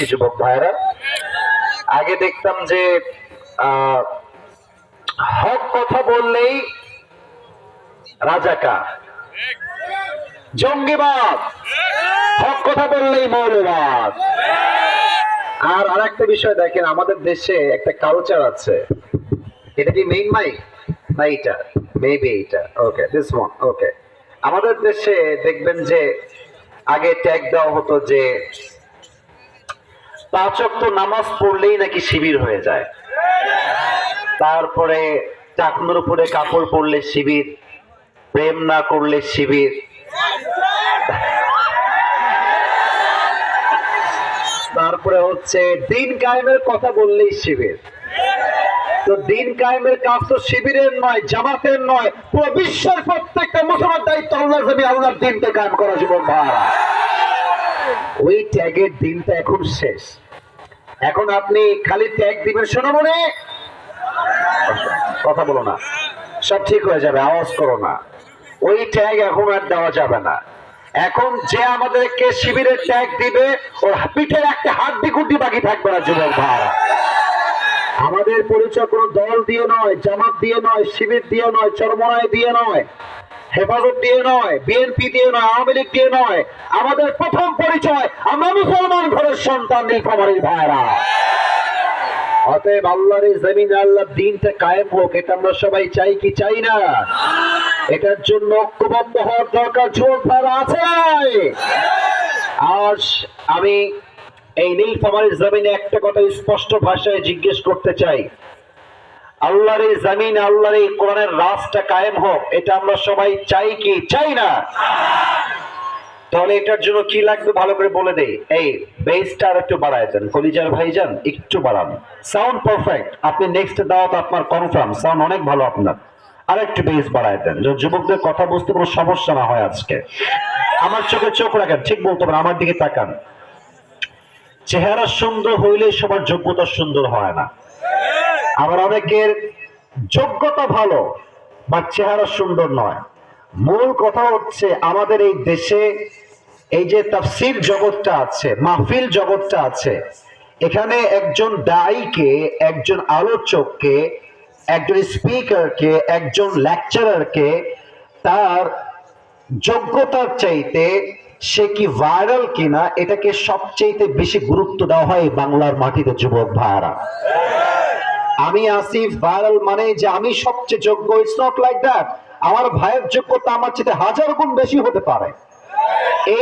কি যুবক ভাইরা? আগে দেখতাম যে হক কথা বললেই রাজাকার, জঙ্গিবাদ, হক কথা বললেই মৌলবাদ। আর আরেকটা বিষয় দেখেন, আমাদের দেশে একটা কালচার আছে, এটা কি মেইন মাইক না এটা? মেবি এটা। ওকে, দিস ওয়ান। ওকে, আমাদের দেশে দেখবেন যে আগে ট্যাগ দেওয়া হতো যে 5 ওয়াক্ত নামাজ পড়লেই নাকি শিবির হয়ে যায়। তারপরে টাকনুর উপরে কাপড় পরলে শিবির, প্রেম না করলে শিবির, তারপরে হচ্ছে দিন কায়েমের কথা বললেই শিবির। তো দিন কায়েমের কাজ তো শিবিরের নয়, জামাতের নয়, পুরো বিশ্বের প্রত্যেকটা মুসলমানের দায়িত্ব আল্লাহর জমি, আল্লাহর দিনকে কায়েম করা। জীবন ভাড়া ওই ট্যাগের দিনটা এখন শেষ। এখন আপনি খালি ট্যাগ দিবেন, শোনো মনে কথা বলো না, সব ঠিক হয়ে যাবে, আওয়াজ করো না। ওই ট্যাগ এখন আর দেওয়া যাবে না। এখন যে আমাদেরকে শিবিরের ট্যাগ দিবে, ওর পিঠের একটা হাড্ডি গুড্ডি বাকি থাকবে না। যুবক ভাইরা, আমাদের পরিচয় কোনো দল দিয়ে নয়, জামাত দিয়ে নয়, শিবির দিয়ে নয়, চরমনায় দিয়ে নয়, হেফাজত দিয়ে নয়, বিএনপি দিয়ে নয়, আওয়ামী লীগ দিয়ে নয়। আমাদের প্রথম পরিচয়, আমরা মুসলমান ঘরের সন্তান, নীলফামারীর ভাইরা। অতএব আল্লাহর জমিনে আল্লাহর দিনটা কায়েম হোক, এটা আমরা সবাই চাই কি চাই না? এটার জন্য ঐক্যবদ্ধ হওয়ার দরকার। যুবক ভাইরা আছে? আজ আমি এই নীলফামারীর জমিনে একটা কথা স্পষ্ট ভাষায় জিজ্ঞেস করতে চাই, আল্লাহর এই জমিনে আল্লাহর এই কোরআনের রাজটা কায়েম হোক, এটা আমরা সবাই চাই কি চাই না? তাহলে এটার জন্য কি লাগবে ভালো করে বলে দেই। এই বেসটা আর একটু বাড়ায় দেন, কলিজার ভাইজান, একটু বাড়ান। সাউন্ড পারফেক্ট, আপনি নেক্সট দাওয়াত আপনার কনফার্ম, সাউন্ড অনেক ভালো আপনার। আর একটু বেস বাড়ায় দেন, যুবকদের কথা বুঝতে কোনো সমস্যা না হয় আজকে। আমার চোখে চোখ রাখেন, ঠিক বলতে পারেন, আমার দিকে তাকান। চেহারা সুন্দর হইলে সবার যোগ্যতা সুন্দর হয় না। আবার অনেকের যোগ্যতা ভালো বা চেহারা সুন্দর নয়। মূল কথা হচ্ছে আমাদের এই দেশে এই যে তাফসীর জগৎটা আছে, মাহফিল জগৎটা আছে, এখানে একজন দায়ীকে, একজন আলোচককে, একজন স্পিকারকে, একজন লেকচারারকে তার যোগ্যতার চাইতে সে কি ভাইরাল কিনা এটাকে সবচেয়ে বেশি গুরুত্ব দেওয়া হয় বাংলার মাটিতে। যুবক ভাইরা, আমি আসিফ ভাইরাল মানে যে আমি সবচেয়ে যোগ্য, ইটস নট লাইক দ্যাট। আমার ভাইয়ের যোগ্যতা আমার চেয়ে 1000 গুণ বেশি হতে পারে।